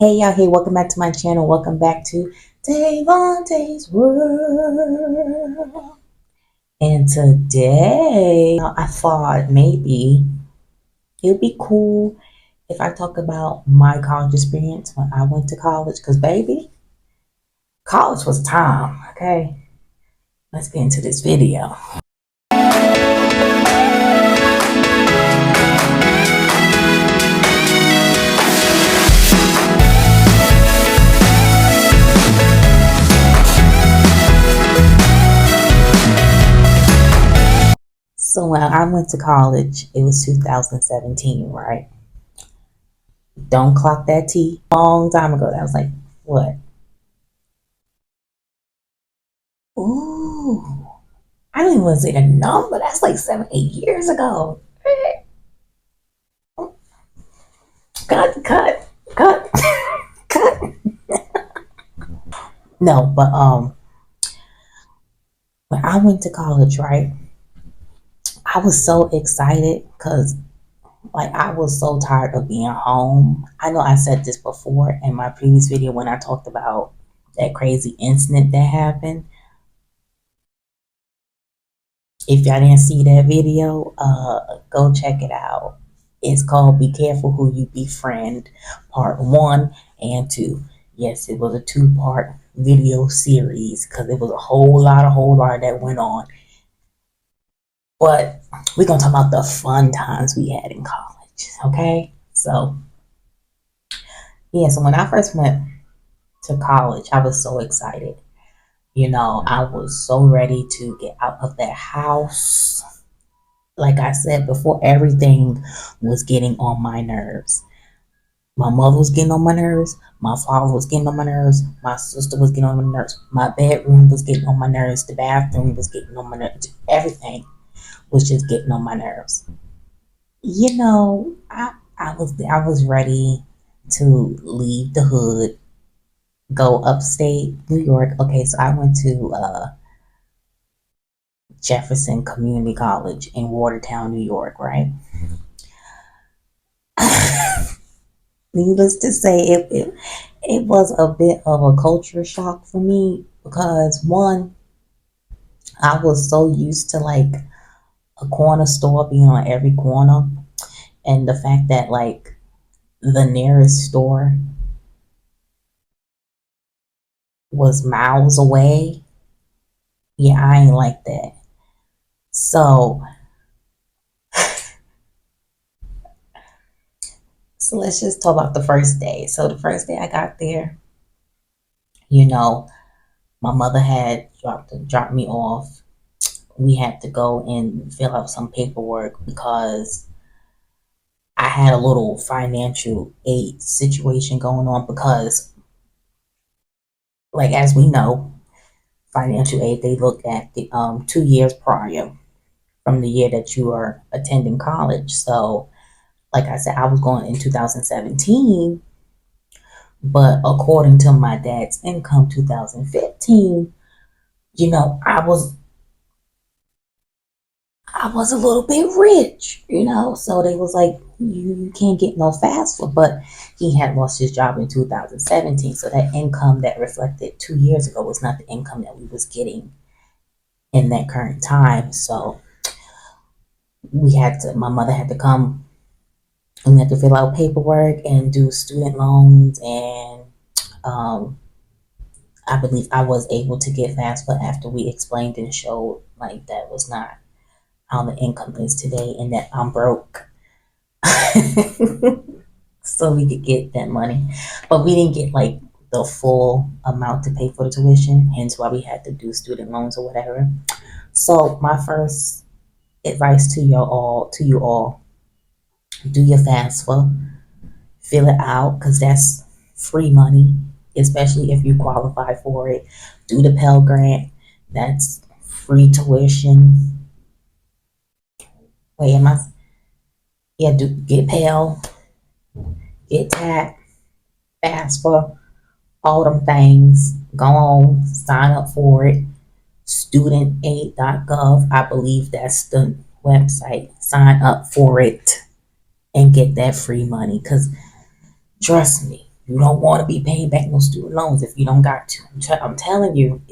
Hey y'all, hey, welcome back to my channel. Welcome back to Tayvontay's World. And today, I thought maybe it would be cool if I talk about my college experience when I went to college. Because, baby, college was time, okay? Let's get into this video. So, when I went to college, it was 2017, right? Don't clock that T. Long time ago. That was like, what? Ooh. I don't even want to say the number. That's like 7, 8 years ago. Cut, cut, cut, cut. No, but when I went to college, right? I was so excited because like I was so tired of being home. I know I said this before in my previous video when I talked about that crazy incident that happened. If y'all didn't see that video, go check it out. It's called Be Careful Who You Befriend, Part 1 and 2. Yes, it was a two-part video series because it was a whole lot that went on. But we're going to talk about the fun times we had in college, okay? So, yeah, so when I first went to college, I was so excited. I was so ready to get out of that house. Like I said before, everything was getting on my nerves. My mother was getting on my nerves. My father was getting on my nerves. My sister was getting on my nerves. My bedroom was getting on my nerves. The bathroom was getting on my nerves. Everything was just getting on my nerves. I was ready to leave the hood, go upstate New York. Okay, so I went to Jefferson Community College in Watertown, New York, right? Needless to say, it was a bit of a culture shock for me because one, I was so used to like a corner store being on every corner, and the fact that like the nearest store was miles away. Yeah, I ain't like that. So, so let's just talk about the first day. So the first day I got there, you know, my mother had dropped me off. We had to go and fill out some paperwork because I had a little financial aid situation going on because, like as we know, financial aid they look at the 2 years prior from the year that you are attending college. So, like I said, I was going in 2017, but according to my dad's income, 2015, I was a little bit rich, so they was like, you can't get no FAFSA, but he had lost his job in 2017. So that income that reflected 2 years ago was not the income that we was getting in that current time. So my mother had to come and we had to fill out paperwork and do student loans. And um, I believe I was able to get FAFSA after we explained and showed like that was not how the income is today and that I'm broke. So we could get that money. But we didn't get like the full amount to pay for the tuition, hence why we had to do student loans or whatever. So my first advice to you all, do your FAFSA, fill it out because that's free money, especially if you qualify for it. Do the Pell Grant, that's free tuition. Wait, am I? Yeah, get Pell, get TAP, FAFSA, all them things. Go on, sign up for it. Studentaid.gov, I believe that's the website. Sign up for it and get that free money. Because trust me, You don't want to be paying back no student loans if you don't got to. I'm telling you.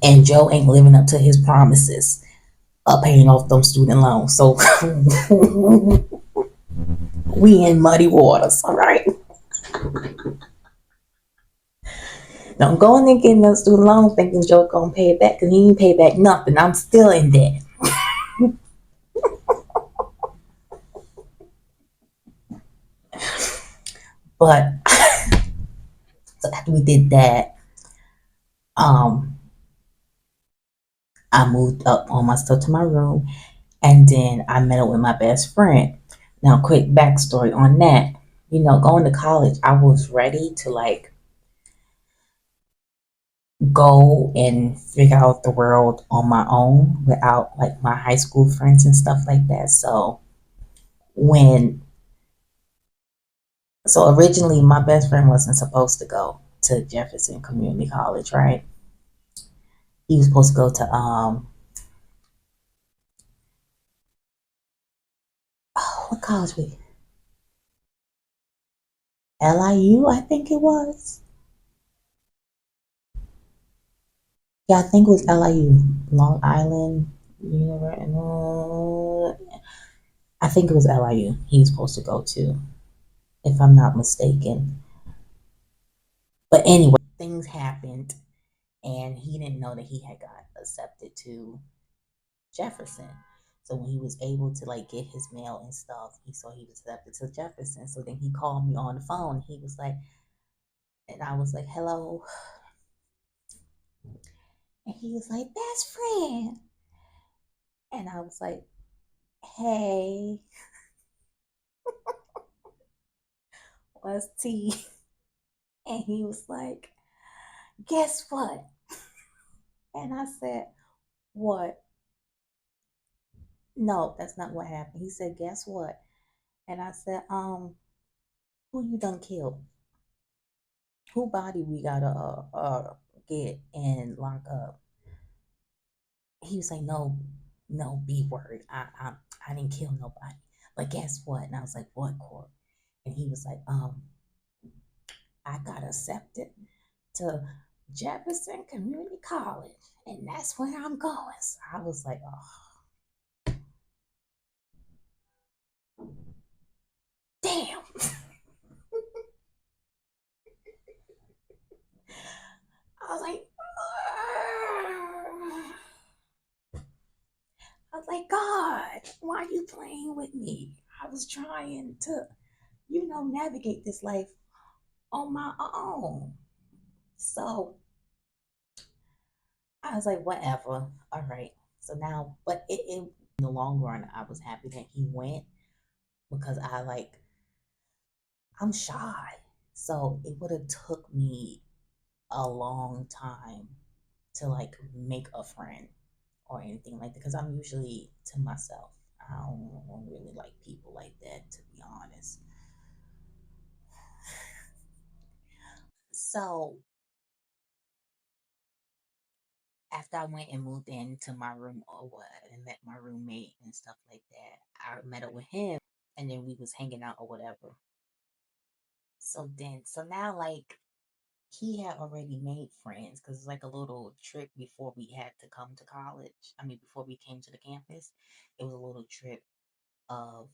And Joe ain't living up to his promises of paying off them student loans. So we in muddy waters, all right? Don't go in there getting no student loans thinking Joe gonna pay it back because he ain't pay back nothing. I'm still in debt. But so after we did that, um, I moved up all my stuff to my room, and then I met up with my best friend. Now, quick backstory on that. Going to college, I was ready to like go and figure out the world on my own without like my high school friends and stuff like that. When so originally my best friend wasn't supposed to go to Jefferson Community College, right? He was supposed to go to what college we LIU, I think it was. Yeah, I think it was LIU, Long Island University. I think it was LIU. He was supposed to go to, if I'm not mistaken. But anyway, things happened, and he didn't know that he had got accepted to Jefferson. So when he was able to like get his mail and stuff, he saw he was accepted to Jefferson. So then he called me on the phone. He was like, and I was like, "Hello," and he was like, "Best friend," and I was like, "Hey, what's T?" And he was like, "Guess what?" And I said, "What?" No, that's not what happened. He said, "Guess what?" And I said, who you done killed? Who body we gotta get and lock up? He was like, "No, no B word. I didn't kill nobody. But guess what?" And I was like, "What, Court?" And he was like, I got accepted to Jefferson Community College, and that's where I'm going. So I was like, oh, damn. I was like, I was like, God, why are you playing with me? I was trying to, navigate this life on my own. So I was like, whatever. All right. So now, but it in the long run, I was happy that he went because I'm shy. So it would have took me a long time to like make a friend or anything like that because I'm usually to myself. I don't really like people like that, to be honest. So after I went and moved into my room or what and met my roommate and stuff like that, I met up with him and then we was hanging out or whatever. So now like he had already made friends because it's like a little trip before we had to come to college. I mean, before we came to the campus, it was a little trip of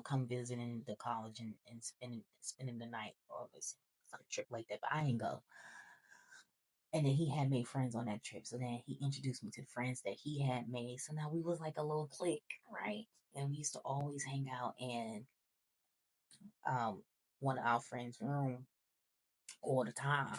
come visiting the college and spending the night or some trip like that. But I ain't go. And then he had made friends on that trip. So then he introduced me to the friends that he had made. So now we was like a little clique, right? And we used to always hang out in um one of our friends' room all the time,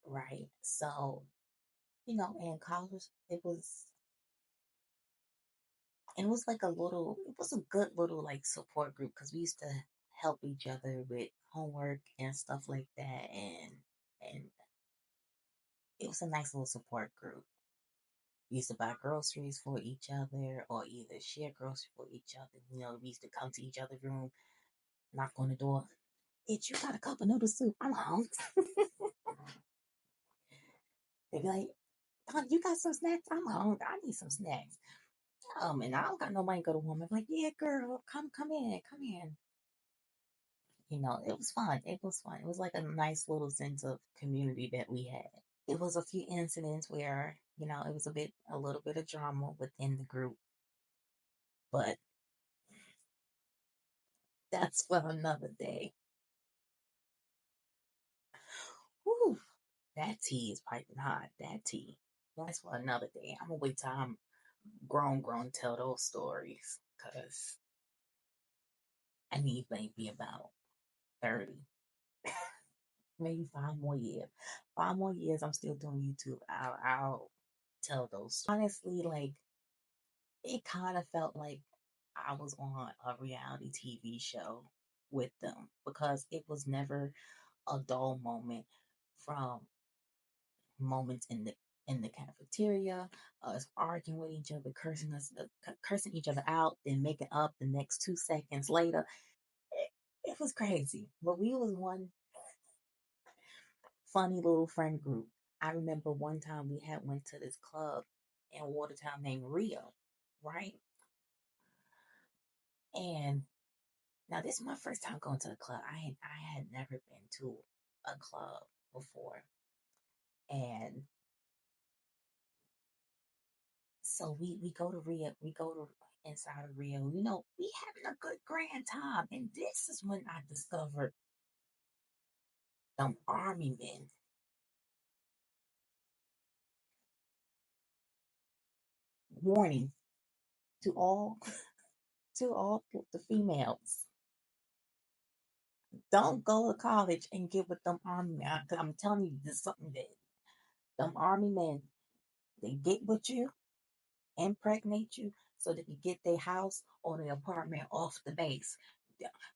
right? So in college, it was like it was a good little like support group because we used to help each other with homework and stuff like that, and it was a nice little support group. We used to buy groceries for each other or either share groceries for each other. We used to come to each other's room, knock on the door. Bitch, you got a cup of noodle soup? I'm hungry. They'd be like, "Honey, you got some snacks? I'm hungry. I need some snacks." And I don't got no money to go to woman. Like, yeah, girl, come in, come in. It was fun. It was fun. It was like a nice little sense of community that we had. It was a few incidents where, it was a little bit of drama within the group, but that's for another day. Whew, that tea is piping hot. That tea. That's for another day. I'm gonna wait till I'm grown, to tell those stories, cause I need maybe about 30, maybe 5 more years. 5 more years, I'm still doing YouTube. I'll tell those. Honestly, like it kind of felt like I was on a reality TV show with them because it was never a dull moment from moments in the cafeteria, us arguing with each other, cursing each other out, then making up the next 2 seconds later. It was crazy, but we was one funny little friend group. I remember one time we had went to this club in Watertown named Rio, right? And now this is my first time going to a club. I had never been to a club before, and so we go to Rio. We go to inside of Rio. We having a good grand time, and this is when I discovered them army men. Warning to all to all the females: don't go to college and get with them army men. 'Cause I'm telling you, this is something that them army men, they get with you, impregnate you, so they can get their house or their apartment off the base.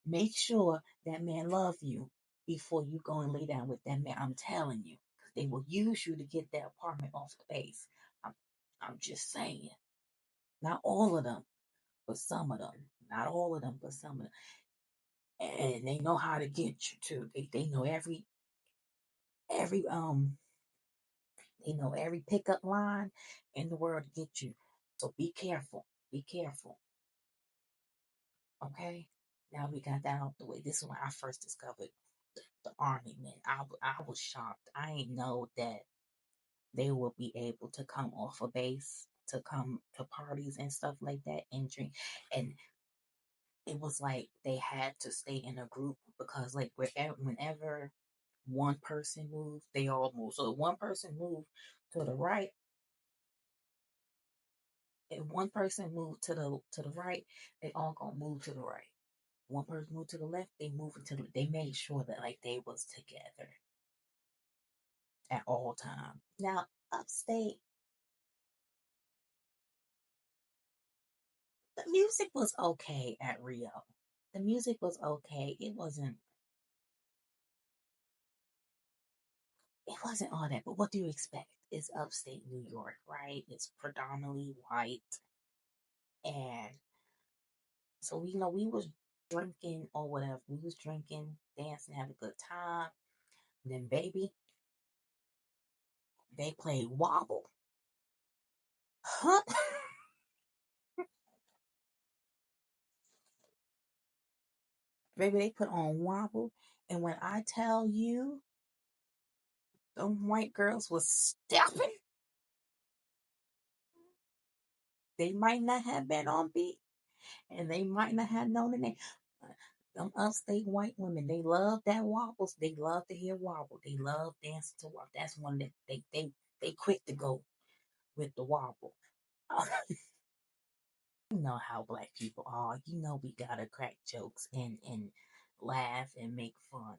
Make sure that man loves you before you go and lay down with that man. I'm telling you, because they will use you to get that apartment off the base. I'm, I'm just saying. Not all of them, but some of them. Not all of them, but some of them. And they know how to get you too. They know every they know every pickup line in the world to get you. So be careful. Be careful. Okay? Now we got that out the way. This is when I first discovered the army men. I was shocked. I didn't know that they would be able to come off a base to come to parties and stuff like that and drink. And it was like they had to stay in a group because like whenever one person moved, they all moved. So if one person moved to the right, if one person moved to the right, they all gonna move to the right. One person moved to the left, they moved to they made sure that like they was together at all time. Now upstate, the music was okay at Rio. The music was okay. It wasn't all that, but what do you expect? It's upstate New York, right? It's predominantly white. And so we was drinking or whatever. We was drinking, dancing, having a good time. And then baby, they played wobble. Huh? Baby, they put on wobble. And when I tell you them white girls was stepping, they might not have been on beat and they might not have known the name. Them upstate white women, they love that wobbles. They love to hear wobble. They love dancing to wobble. That's one that they quick to go with the wobble. You know how black people are. We gotta crack jokes and laugh and make fun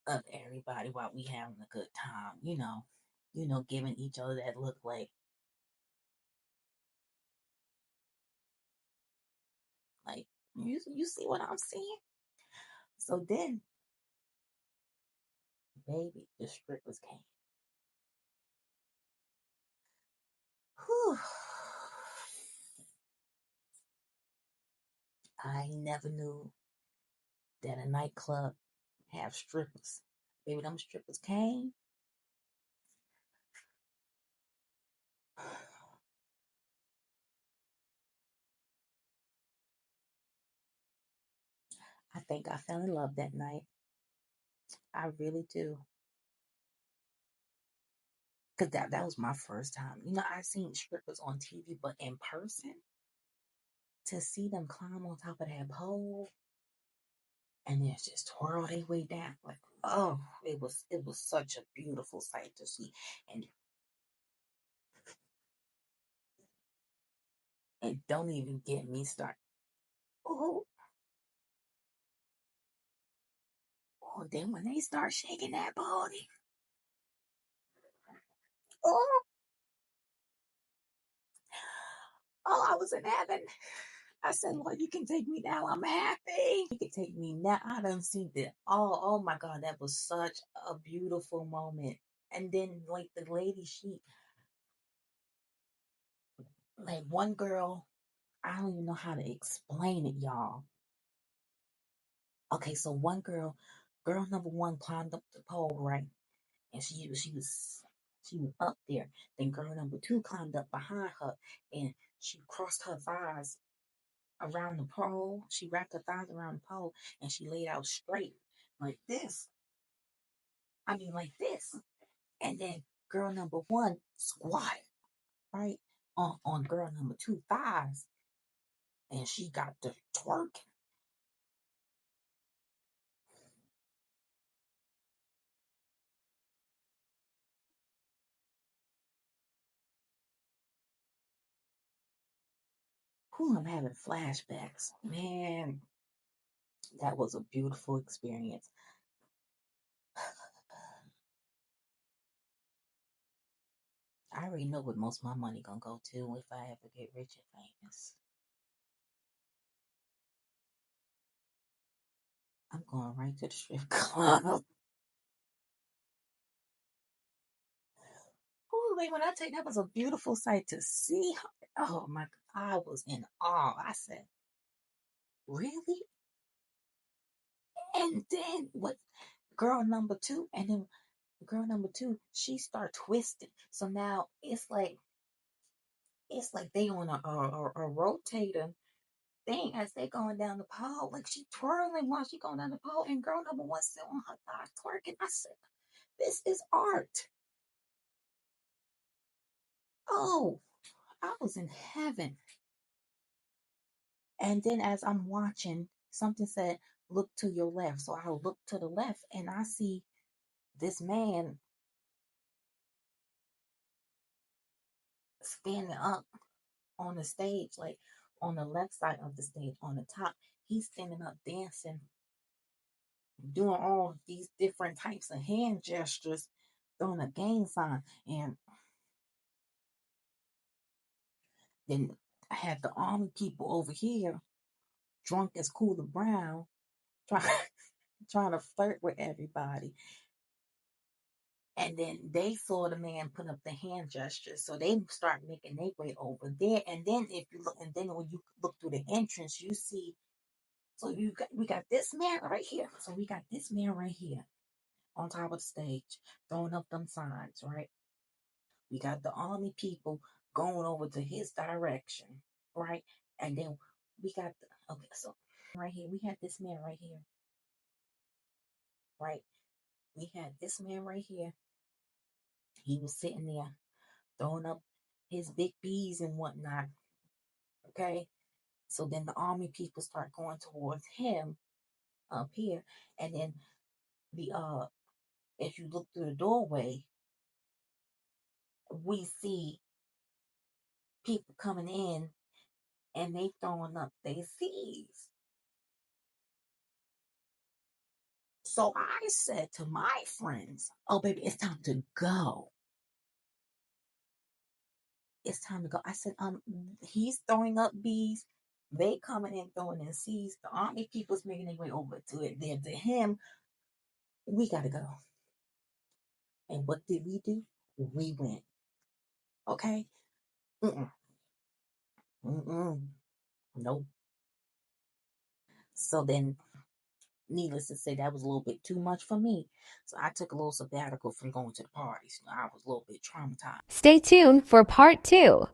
of everybody while we having a good time. Giving each other that look like you see what I'm seeing. So then, baby, the strippers came. Whew. I never knew that a nightclub have strippers. Baby, them strippers came. I think I fell in love that night. I really do. Because that was my first time. I've seen strippers on TV, but in person, to see them climb on top of that pole and then just twirl their way down, like, oh, it was such a beautiful sight to see. And don't even get me started. Oh, oh, then when they start shaking that body, oh, oh, I was in heaven. I said, Lord, you can take me now. I'm happy. You can take me now. I done seen it. Oh my God, that was such a beautiful moment. And then, like, the lady, like, one girl, I don't even know how to explain it, y'all. Okay, so one girl number one climbed up the pole, right? And she was up there. Then girl number two climbed up behind her and she crossed her thighs around the pole. She wrapped her thighs around the pole and she laid out straight like this. I mean, like this. And then girl number one squat, right? On girl number two thighs. And she got the twerk. Whew, I'm having flashbacks. Man, that was a beautiful experience. I already know what most of my money gonna go to if I ever get rich and famous. I'm going right to the strip club. Ooh, like when I tell you that was a beautiful sight to see. Oh my God, I was in awe. I said, really? And then what? Girl number two, and then girl number two, she start twisting. So now it's like they on a rotator thing as they going down the pole. Like she twirling while she going down the pole, and girl number one still on her thigh twerking. I said, this is art. Oh, I was in heaven. And then as I'm watching, something said, look to your left. So I look to the left and I see this man standing up on the stage, like on the left side of the stage, on the top. He's standing up dancing, doing all these different types of hand gestures, throwing a gang sign. And then I had the army people over here, drunk as Cooler Brown, trying, trying to flirt with everybody. And then they saw the man put up the hand gesture, so they start making their way over there. And then if you look, and then when you look through the entrance, you see. So we got this man right here. So we got this man right here on top of the stage, throwing up them signs, right? We got the army people going over to his direction, right? And then we got okay, so right here, we had this man right here, right? We had this man right here. He was sitting there throwing up his big B's and whatnot. Okay. So then the army people start going towards him up here. And then the if you look through the doorway, we see people coming in and they throwing up their C's. So I said to my friends, oh baby, it's time to go. It's time to go. I said, he's throwing up B's. They coming in throwing in C's. The army people's making their way over to it. There to him. We gotta go. And what did we do? We went. Okay. Mm-mm. Mm-mm. Nope. So then, needless to say, that was a little bit too much for me. So I took a little sabbatical from going to the parties. I was a little bit traumatized. Stay tuned for part 2.